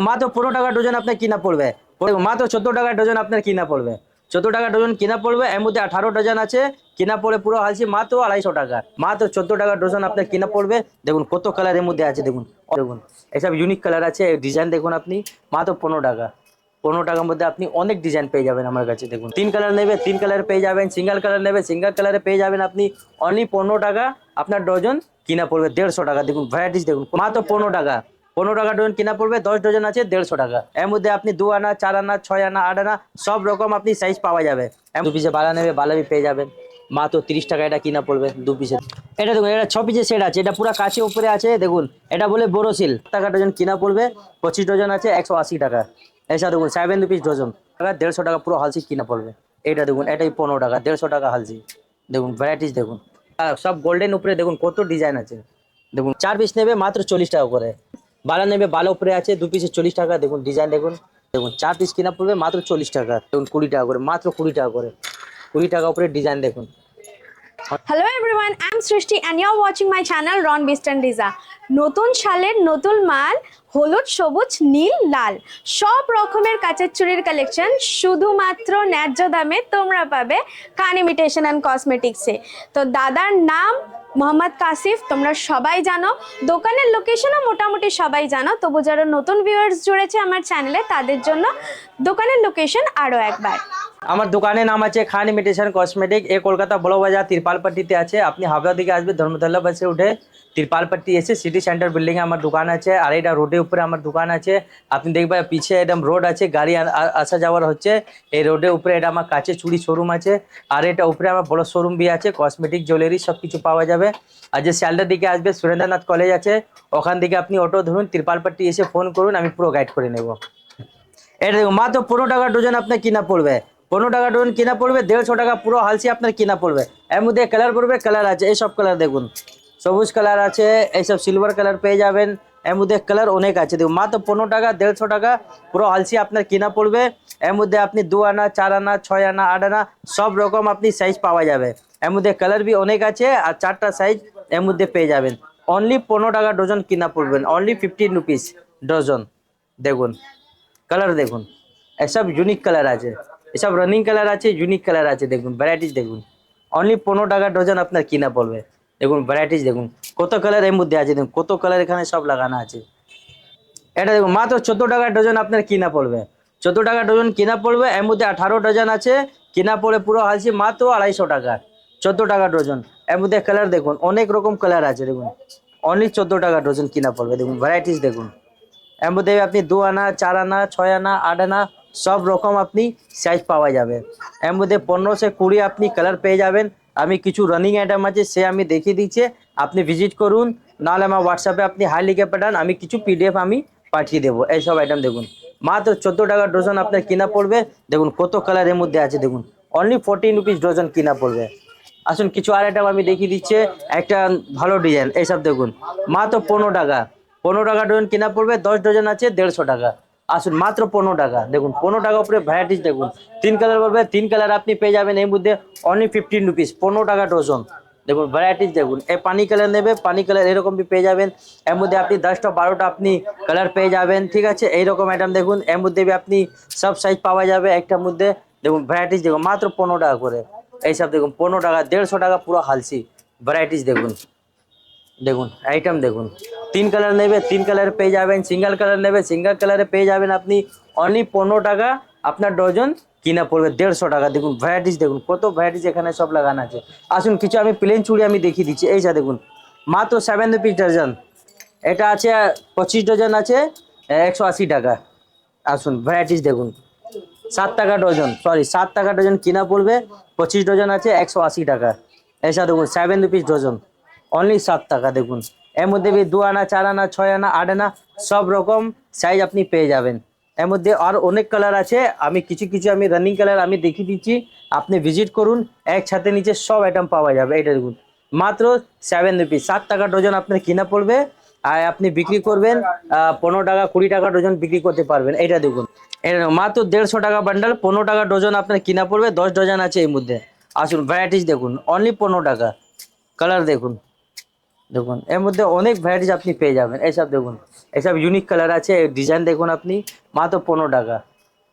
মাত্র 15 টাকা ডজন আপনার কিনা পড়বে। মাত্র 14 টাকা ডজন আপনার কিনা পড়বে। 14 টাকা ডজন কিনা পড়বে। এর মধ্যে 18 ডজন আছে, কিনা পড়ে পুরো হালছি মাত্র 250 টাকা। মাত্র 14 টাকা ডজন আপনার কিনা পড়বে। দেখুন কত কালারের মধ্যে আছে, দেখুন দেখুন এসব ইউনিক কালার আছে, ডিজাইন দেখুন আপনি। মাত্র 15 টাকা। 15 টাকার মধ্যে আপনি অনেক ডিজাইন পেয়ে যাবেন আমার কাছে। দেখুন 3 কালার নেবে 3 কালার পেয়ে যাবেন, সিঙ্গেল কালার নেবে সিঙ্গেল কালারে পেয়ে যাবেন আপনি। অনলি 15 টাকা আপনার ডজন কিনা পড়বে। 150 টাকা। দেখুন ভ্যারাইটিস দেখুন, মাত্র 15 টাকা। 15 টাকা ডজন কিনা পড়বে। 10 ডজন আছে 150 টাকা। এর মধ্যে আপনি 2 আনা 4 আনা 6 আনা 8 আনা সব রকম আপনি সাইজ পাওয়া যাবে। 2 পিসে বালা নেবে বালাবি পেয়ে যাবেন। মাত্র 30 টাকা এটা কিনা পড়বে 2 পিসের। এটা দেখুন, এটা 6 পিসের সেট আছে, এটা পুরো কাছে উপরে আছে। দেখুন এটা বলে বোরোসিল। টাকা ডজন কিনা পড়বে। 25 ডজন আছে 180 টাকা। ऐसा দেখুন 7 রুপিস ডজন। টাকা 150 টাকা পুরো হালসি কিনা পড়বে। এটা দেখুন, এটাই 15 টাকা। 150 টাকা হালসি। দেখুন ভ্যারাইটিস দেখুন, সব গোল্ডেন উপরে দেখুন কত ডিজাইন আছে। দেখুন 4 পিস নেবে মাত্র 40 টাকা করে। বালা নেবে বালা উপরে আছে 2 পিসে 40 টাকা। দেখুন ডিজাইন দেখুন। দেখুন 4 পিস কিনা পড়বে মাত্র 40 টাকা। দেখুন 20 টাকা করে, মাত্র 20 টাকা করে। 20 টাকা উপরে ডিজাইন দেখুন। Hello everyone, I am Srishti and you are watching my channel Ron beast and ডিজা। নতুন সালের নতুন মাল, হলুদ সবুজ নীল লাল সব রকমের কাচের চুড়ির কালেকশন শুধুমাত্র ন্যায্য দামে তোমরা পাবে খান ইমিটেশন অ্যান্ড কসমেটিক্সে। তো দাদার নাম মোহাম্মদ কাসিফ, তোমরা সবাই জানো। দোকানের লোকেশনও মোটামুটি সবাই জানো, তবু যারা নতুন ভিউয়ার্স জুড়েছে আমার চ্যানেলে তাদের জন্য দোকানের লোকেশন আরও একবার। আমার দোকানের নাম আছে খান ইমিটেশন কসমেটিক। এ কলকাতা বড় বাজার তিরপালপট্টিতে আছে। আপনি হাবড়া দিকে আসবে, ধর্মতলা বাসে উঠে তিরপালপট্টি এসে সিটি সেন্টার বিল্ডিং এ আমার দোকান আছে। আর এটা রোডের উপরে আমার দোকান আছে। আপনি দেখবেন পিছে একদম রোড আছে, গাড়ি আসা যাওয়ার হচ্ছে। এই রোডের উপরে এটা আমার কাছে চুড়ি শোরুম আছে। আর এটা উপরে আমার বড় শোরুম भी আছে, কসমেটিক জুয়েলারি সব কিছু পাওয়া যাবে। আর যে শিয়ালদার দিকে আসবে সুরেন্দ্রনাথ কলেজ আছে, ওখান থেকে আপনি অটো ধরুন, তিরপালপট্টি এসে ফোন করুন, আমি পুরো গাইড করে নেব। এটা দেখুন মাত্র 15 টাকা ডজন আপনার কিনা পড়বে। 15 টাকা ডজন কিনা পড়বে। 150 টাকা পুরো হালসি আপনার কিনা পড়বে। এর মধ্যে কালার পড়বে, কালার আছে এই সব কালার দেখুন। সবুজ কালার আছে, এইসব সিলভার কালার পেয়ে যাবেন। এর মধ্যে কালার অনেক আছে। দেখুন মাত্র 15 টাকা 150 টাকা পুরো হালসি আপনার কিনা পড়বে। এর মধ্যে আপনি 2 আনা 4 আনা 6 আনা 8 আনা সব রকম আপনি সাইজ পাওয়া যাবে। এর মধ্যে কালার भी অনেক আছে, আর 4টা সাইজ এর মধ্যে পেয়ে যাবেন। অনলি 15 টাকা ডজন কিনা পড়বেন। Only 15 rupees dozen. দেখুন কালার দেখুন, এসব ইউনিক কালার আছে, এসব রানিং কালার আছে, ইউনিক কালার আছে। দেখুন ভ্যারাইটিস দেখুন। অনলি 15 টাকা ডজন আপনার কিনা পড়বে। দেখুন ভ্যারাইটিস দেখুন কত কালার এর মধ্যে আছে। দেখুন কত কালার এখানে সব লাগানো আছে। এটা দেখুন মাত্র 14 টাকা ডজন আপনার কিনা পড়বে। 14 টাকা ডজন কিনা পড়বে। এর মধ্যে 18 ডজন আছে, কিনা পড়ে পুরো হালছি মাত্র 250 টাকা। 14 টাকা ডজন। এর মধ্যে কালার দেখুন অনেক রকম কালার আছে। দেখুন অনলি 14 টাকা ডজন কিনা পড়বে। দেখুন ভ্যারাইটিস দেখুন। এর মধ্যে আপনি 2 আনা 4 আনা 6 আনা 8 আনা সব রকম আপনি সাইজ পাওয়া যাবে। এর মধ্যে 15 से 20 আপনি কালার পেয়ে যাবেন। আমি কিছু রানিং আইটেম আছে সে আমি দেখিয়ে দিচ্ছি, আপনি ভিজিট করুন, নাহলে আমার হোয়াটসঅ্যাপে আপনি হাই লিখে পাঠান, আমি কিছু পিডিএফ আমি পাঠিয়ে দেবো। এইসব আইটেম দেখুন মাত্র 14 টাকা ডজন আপনার কিনা পড়বে। দেখুন কত কালার এর মধ্যে আছে। দেখুন অনলি 14 রুপিস ডজন কিনা পড়বে। আসুন কিছু আর আইটেম আমি দেখিয়ে দিচ্ছি, একটা ভালো ডিজাইন। এইসব দেখুন মাত্র 15 টাকা। 15 টাকা ডজন কিনা পড়বে। 10 ডজন আছে 150 টাকা। আসুন মাত্র 15 টাকা। দেখুন 15 টাকা উপরে ভ্যারাইটিস দেখুন। 3 কালার পড়বে, 3 কালার আপনি পেয়ে যাবেন এর মধ্যে। অনলি 15 রুপিস 15 টাকা ডজন। দেখুন ভ্যারাইটিস দেখুন। এই পানি কালার নেবে, পানি কালার এরকম পেয়ে যাবেন। এর মধ্যে আপনি 10টা 12টা আপনি কালার পেয়ে যাবেন। ঠিক আছে, এইরকম আইটেম দেখুন। এর মধ্যে আপনি সব সাইজ পাওয়া যাবে একটার মধ্যে। দেখুন ভ্যারাইটিস দেখুন মাত্র 15 টাকা করে। এইসব দেখুন 15 টাকা 150 টাকা পুরো হালসি। ভ্যারাইটিস দেখুন। দেখুন আইটেম দেখুন। 3 কালার নেবে 3 কালার পেয়ে যাবেন, সিঙ্গেল কালার নেবে সিঙ্গেল কালারে পেয়ে যাবেন আপনি। অনলি 15 টাকা আপনার ডজন কিনা পড়বে। 150 টাকা। দেখুন ভ্যারাইটিস দেখুন কত ভ্যারাইটিস এখানে সব লাগানো আছে। আসুন কিছু আমি প্লেন চুড়ি আমি দেখিয়ে দিচ্ছি। এইটা দেখুন মাত্র 7 রুপিস ডজন। এটা আছে 25 ডজন আছে 180 টাকা। আসুন ভ্যারাইটিস দেখুন। 7 টাকা ডজন, সরি 7 টাকা ডজন কিনা পড়বে। 25 ডজন আছে 180 টাকা। এইসা দেখুন 7 রুপিস ডজন। অনলি 7 টাকা। দেখুন এর মধ্যে 2 আনা 4 আনা 6 আনা 8 আনা সব রকম সাইজ আপনি পেয়ে যাবেন। এর মধ্যে আর অনেক কালার আছে, আমি কিছু কিছু আমি রানিং কালার আমি দেখিয়ে দিচ্ছি, আপনি ভিজিট করুন, একসাথে নিচে সব আইটেম পাওয়া যাবে। এটা দেখুন মাত্র 7 রুপিস। 7 টাকা ডজন আপনার কিনা পড়বে। আর আপনি বিক্রি করবেন 15 টাকা 20 টাকা ডজন বিক্রি করতে পারবেন। এটা দেখুন এটা মাত্র 150 টাকা বান্ডাল। 15 টাকা ডজন আপনার কিনা পড়বে। 10 ডজন আছে এর মধ্যে। আসুন ভ্যারাইটিস দেখুন অনলি 15 টাকা। কালার দেখুন দেখুন এর মধ্যে অনেক ভ্যারাইটিস আপনি পেয়ে যাবেন। এইসব দেখুন, এইসব ইউনিক কালার আছে, ডিজাইন দেখুন আপনি, মাত্র 15 টাকা।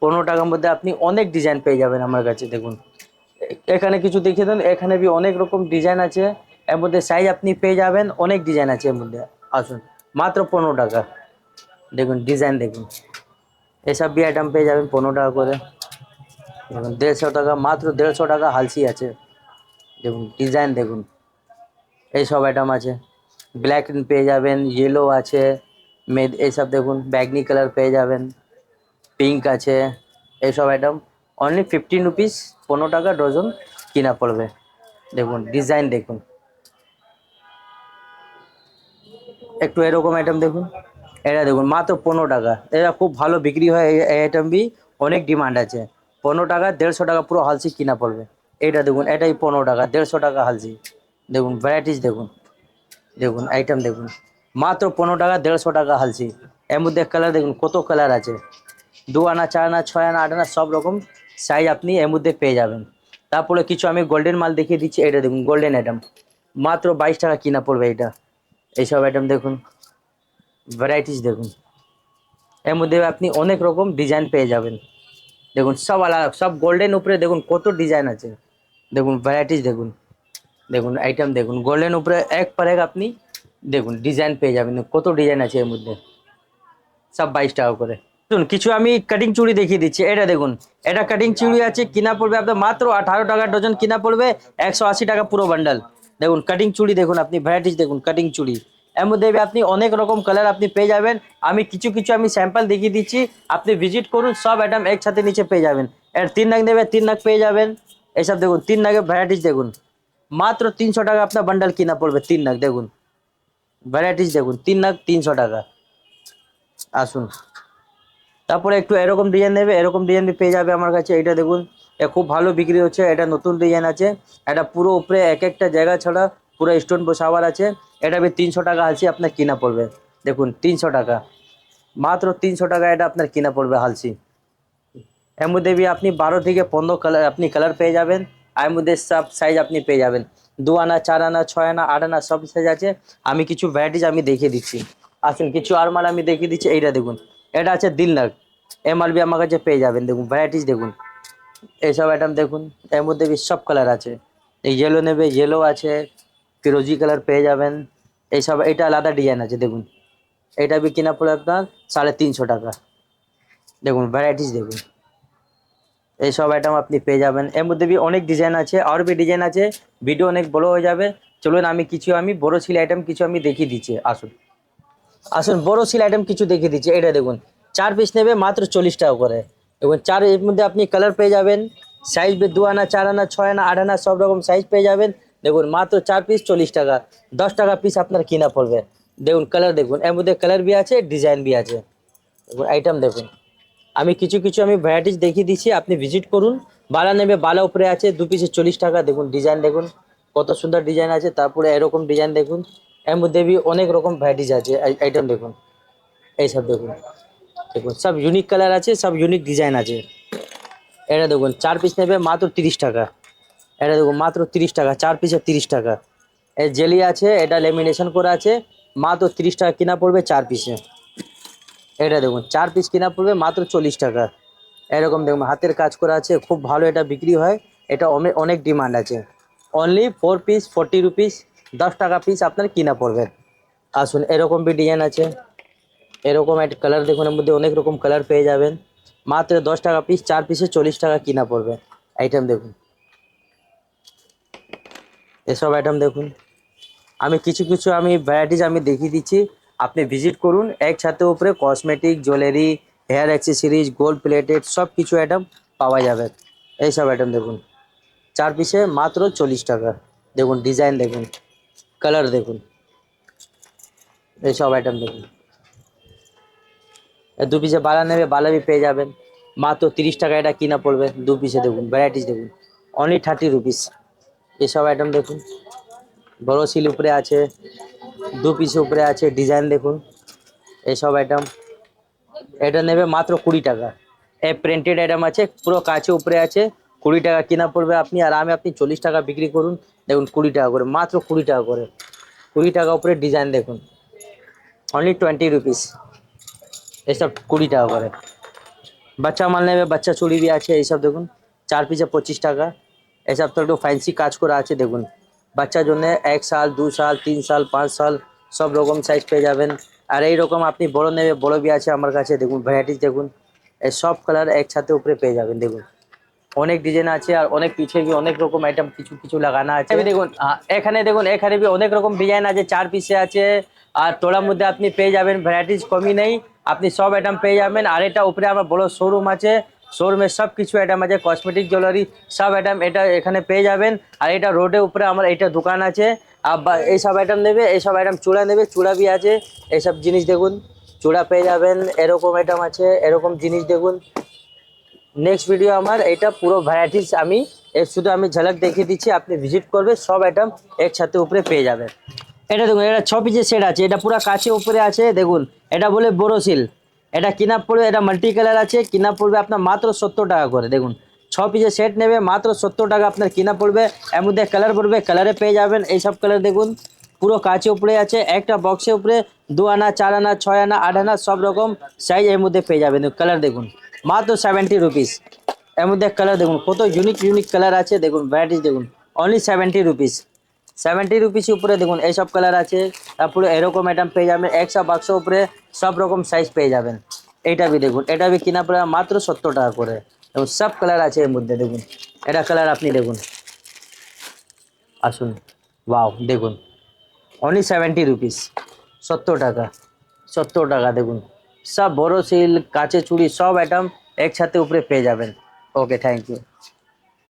15 টাকার মধ্যে আপনি অনেক ডিজাইন পেয়ে যাবেন আমার কাছে। দেখুন এখানে কিছু দেখিয়ে দেন, এখানে বি অনেক রকম ডিজাইন আছে, এর মধ্যে সাইজ আপনি পেয়ে যাবেন, অনেক ডিজাইন আছে এর মধ্যে। আসুন, মাত্র 15 টাকা। দেখুন ডিজাইন দেখুন, এসব বি আইটেম পেয়ে যাবেন 15 টাকা করে। দেখুন 150 টাকা, মাত্র 150 টাকা হালসি আছে। দেখুন ডিজাইন দেখুন, এইসব আইটেম আছে, ব্ল্যাক পেয়ে যাবেন, ইয়েলো আছে, এইসব দেখুন ব্যাগনি কালার পেয়ে যাবেন, পিঙ্ক আছে, এইসব আইটেম অনলি 15 রুপিস, 15 টাকা ডজন কিনা পড়বে। দেখুন ডিজাইন দেখুন, একটু এরকম আইটেম দেখুন, এটা দেখুন মাত্র 15 টাকা। এটা খুব ভালো বিক্রি হয়, এই আইটেম বি অনেক ডিমান্ড আছে। 15 টাকা, 150 টাকা পুরো হালসি কিনা পড়বে। এটা দেখুন, এটাই 15 টাকা, 150 টাকা হালসি। দেখুন ভ্যারাইটিস দেখুন, দেখুন আইটেম দেখুন, মাত্র 15 টাকা, 150 টাকা হালসি। এর মধ্যে কালার দেখুন কত কালার আছে, 2 আনা, 4 আনা, 6 আনা, 8 আনা সব রকম সাইজ আপনি এর মধ্যে পেয়ে যাবেন। তারপরে কিছু আমি গোল্ডেন মাল দেখিয়ে দিচ্ছি, এটা দেখুন গোল্ডেন আইটেম, মাত্র 22 টাকা কিনা পড়বে এটা। এইসব আইটেম দেখুন, ভ্যারাইটিস দেখুন, এর মধ্যে আপনি অনেক রকম ডিজাইন পেয়ে যাবেন। দেখুন সব আলাদা, সব গোল্ডেন উপরে দেখুন কত ডিজাইন আছে। দেখুন ভ্যারাইটিস দেখুন, দেখুন আইটেম দেখুন, গোল্ডেন উপরে এক পর এক আপনি দেখুন ডিজাইন পেয়ে যাবেন, কত ডিজাইন আছে এর মধ্যে, সব 22 টাকা করে। শুনুন কিছু আমি কাটিং চুড়ি দেখিয়ে দিচ্ছি, এটা দেখুন, এটা কাটিং চুড়ি আছে, কিনা পড়বে আপনার মাত্র 18 টাকা ডজন, কিনা পড়বে 180 টাকা পুরো বান্ডাল। দেখুন কাটিং চুড়ি দেখুন আপনি, ভ্যারাইটিস দেখুন কাটিং চুড়ি, এর মধ্যে আপনি অনেক রকম কালার আপনি পেয়ে যাবেন। আমি কিছু কিছু আমি স্যাম্পল দেখিয়ে দিচ্ছি, আপনি ভিজিট করুন, সব আইটেম একসাথে নিচে পেয়ে যাবেন। এর 3 নাগ নেবে 3 নাগ পেয়ে যাবেন। এইসব দেখুন 3 নাগের ভ্যারাইটিস দেখুন, মাত্র 300 টাকা আপনার বান্ডাল কিনা পড়বে 3 নাগ। দেখুন ভ্যারাইটিস দেখুন, 3 নাগ 300 টাকা। আসুন, তারপরে একটু এরকম ডিজাইন নেবে, এরকম ডিজাইন পেয়ে যাবে আমার কাছে। এটা দেখুন, এ খুব ভালো বিক্রি হচ্ছে, এটা নতুন ডিজাইন আছে, এটা পুরো উপরে এক একটা জায়গা ছাড়া পুরো স্টোন বসাবার আছে। এটা বি 300 টাকা হালসি আপনার কিনা পড়বে। দেখুন 300 টাকা, মাত্র 300 টাকা এটা আপনার কিনা পড়বে হালসি। এর মধ্যে বি আপনি 12 থেকে 15 কালার আপনি কালার পেয়ে যাবেন। আর এর মধ্যে সব সাইজ আপনি পেয়ে যাবেন, 2 আনা, 4 আনা, 6 আনা, 8 আনা সব সাইজ আছে। আমি কিছু ভ্যারাইটিস আমি দেখিয়ে দিচ্ছি। আসুন কিছু আর মাল আমি দেখিয়ে দিচ্ছি, এইটা দেখুন, এটা আছে 1.5 লাখ, এম আর বি আমার কাছে পেয়ে যাবেন। দেখুন ভ্যারাইটিস দেখুন, এইসব আইটেম দেখুন, এর মধ্যে বি সব কালার আছে। এই ইয়েলো নেবে, ইয়েলো আছে, ফিরোজি কালার পেয়ে যাবেন। এইসব, এটা আলাদা ডিজাইন আছে দেখুন, এটা বি কিনা পড়ে আপনার 350 টাকা। দেখুন ভ্যারাইটিস দেখুন, এইসব আইটেম আপনি পেয়ে যাবেন। এর মধ্যে বি অনেক ডিজাইন আছে, আর বি ডিজাইন আছে, ভিডিও অনেক বড় হয়ে যাবে। চলুন আমি কিছু আমি বড় সিল আইটেম কিছু আমি দেখিয়ে দিচ্ছি। আসুন, আসুন বড় সিল আইটেম কিছু দেখিয়ে দিচ্ছি। এটা দেখুন 4 পিস নেবে মাত্র 40 টাকা করে। এবং এর মধ্যে আপনি কালার পেয়ে যাবেন, সাইজ 2 আনা, 4 আনা, 6 আনা, 8 আনা সব রকম সাইজ পেয়ে যাবেন। দেখুন মাত্র 4 পিস 40 টাকা, 10 টাকা পিস আপনার কিনা পড়বে। দেখুন কালার দেখুন, এর মধ্যে কালার বি আছে, ডিজাইন বি আছে। দেখুন আইটেম দেখুন, আমি কিছু কিছু আমি ভ্যারাইটিস দেখিয়ে দিচ্ছি, আপনি ভিজিট করুন। বালা নেবে, বালা উপরে আছে 2 পিসে 40 টাকা। দেখুন ডিজাইন দেখুন, কত সুন্দর ডিজাইন আছে। তারপরে এরকম ডিজাইন দেখুন, এর মধ্যে বি অনেক রকম ভ্যারাইটিস আছে। আইটেম দেখুন, এইসব দেখুন, দেখুন সব ইউনিক কালার আছে, সব ইউনিক ডিজাইন আছে। এটা দেখুন 4 পিস নেবে মাত্র 30 টাকা। এটা দেখুন মাত্র 30 টাকা, 4 পিসে 30 টাকা। এই জেলি আছে, এটা লেমিনেশন করা আছে, মাত্র 30 টাকা কিনা পড়বে 4 পিসে। এটা দেখুন 4 পিস কিনা পড়বে মাত্র 40 টাকা। এরকম দেখুন হাতের কাজ করা আছে, খুব ভালো এটা বিক্রি হয়, এটা অনেক অনেক ডিমান্ড আছে। অনলি 4 পিস 40 রুপিস, 10 টাকা পিস আপনার কিনা পড়বে। আসুন এরকম বি ডিজাইন আছে, এরকম একটা কালার দেখুন, এর মধ্যে অনেক রকম কালার পেয়ে যাবেন, মাত্র 10 টাকা পিস, 4 পিসে 40 টাকা কিনা পড়বে। আইটেম দেখুন, এসব আইটেম দেখুন, আমি কিছু কিছু আমি ভ্যারাইটিস আমি দেখিয়ে দিচ্ছি, আপনি ভিজিট করুন। একসাথে উপরে cosmetic, jewellery, hair accessories, gold plated সব কিছু আইটেম পাওয়া যাবে। এইসব আইটেম দেখুন, 4 পিসে মাত্র 40 টাকা। দেখুন ডিজাইন দেখুন, কালার দেখুন, এইসব আইটেম দেখুন। 2 পিসে বালা নেবে, বালা বি পেয়ে যাবেন, মাত্র 30 টাকা এটা কিনা পড়বে 2 পিসে। দেখুন ভ্যারাইটিস দেখুন, অনলি 30 রুপিস। এইসব আইটেম দেখুন, বড় সিল উপরে আছে, 2 পিসে উপরে আছে, ডিজাইন দেখুন, এইসব আইটেম। এটা নেবে মাত্র 20 টাকা। এই প্রিন্টেড আইটেম আছে, পুরো কাছে উপরে আছে, 20 টাকা কিনা পড়বে আপনি। আর আমি আপনি 40 টাকা বিক্রি করুন। দেখুন 20 টাকা করে, মাত্র 20 টাকা করে। 20 টাকা উপরে ডিজাইন দেখুন, অনলি 20 রুপিস, এইসব 20 টাকা করে। বাচ্চা মাল নেবে, বাচ্চা চুড়ি भी আছে, এইসব দেখুন 4 পিসে 25 টাকা। এইসব তো একটু ফ্যান্সি কাজ করা আছে দেখুন, বাচ্চার জন্য 1 সাল 2 সাল 3 সাল 5 সাল সব রকম সাইজ পেয়ে যাবেন। আর এইরকম আপনি বড় নেবে, বড় भी আছে আমার কাছে দেখুন, ভ্যারাইটিস দেখুন, এই সব কালার একসাথে উপরে পেয়ে যাবেন দেখুন। অনেক ডিজাইন আছে আর অনেক পিছে भी অনেক রকম আইটেম কিছু কিছু লাগানো আছে। দেখুন এখানে দেখুন, এখানে भी অনেক রকম ডিজাইন আছে, 4 পিসে আছে। আর তোলার মধ্যে আপনি পেয়ে যাবেন, ভ্যারাইটিস কমই নেই, আপনি সব আইটেম পেয়ে যাবেন। আর এটা উপরে আমার বড় শোরুম আছে, শোরুমে সব কিছু আইটেম আছে, কসমেটিক জুয়েলারি সব আইটেম এটা এখানে পেয়ে যাবেন। আর এটা রোডের উপরে আমার এটা দোকান আছে। এই সব আইটেম নেবে, এই সব আইটেম চূড়া নেবে, চূড়া भी আছে, এইসব জিনিস দেখুন চূড়া পেয়ে যাবেন, এরকম আইটেম আছে, এরকম জিনিস দেখুন। নেক্সট ভিডিও আমার এটা পুরো ভ্যারাইটিস আমি শুধু আমি ঝলক দেখিয়ে দিচ্ছি, আপনি ভিজিট করবে, সব আইটেম একসাথে উপরে পেয়ে যাবেন। এটা দেখুন, এটা 6 পিসের সেট আছে, এটা পুরো কাছে উপরে আছে দেখুন, এটা বলে বোরোসিল। এটা কিনা পড়বে, এটা মাল্টি কালার আছে, কিনা পড়বে আপনার মাত্র 70 টাকা করে দেখুন। 6 পিসের সেট নেবে মাত্র 70 টাকা আপনার কিনা পড়বে। এর মধ্যে কালার পড়বে, কালারে পেয়ে যাবেন, এইসব কালার দেখুন পুরো কাছে উপরে আছে, একটা বক্সের উপরে 2 আনা 4 আনা 6 আনা 8 আনা সব রকম সাইজ এর মধ্যে পেয়ে যাবেন। কালার দেখুন মাত্র 70 রুপিস। এর মধ্যে কালার দেখুন কত ইউনিক ইউনিক কালার আছে দেখুন, ভ্যারাইটিস দেখুন, অনলি 70 রুপিস। 70 রুপিস উপরে দেখুন এইসব কালার আছে, তারপরে এরকম আইটেম পেয়ে যাবেন, 100 বাক্স উপরে সব রকম সাইজ পেয়ে যাবেন। এইটা भी দেখুন, এটা भी কিনা পড়ে মাত্র 70 টাকা করে এবং সব কালার আছে এর মধ্যে দেখুন। এটা কালার আপনি দেখুন, আসুন, ওয়াও দেখুন, অনলি 70 রুপিস, 70 টাকা, 70 টাকা দেখুন, সব বড় সিল কাছে চুড়ি সব আইটেম একসাথে উপরে পেয়ে যাবেন। ওকে, থ্যাংক ইউ।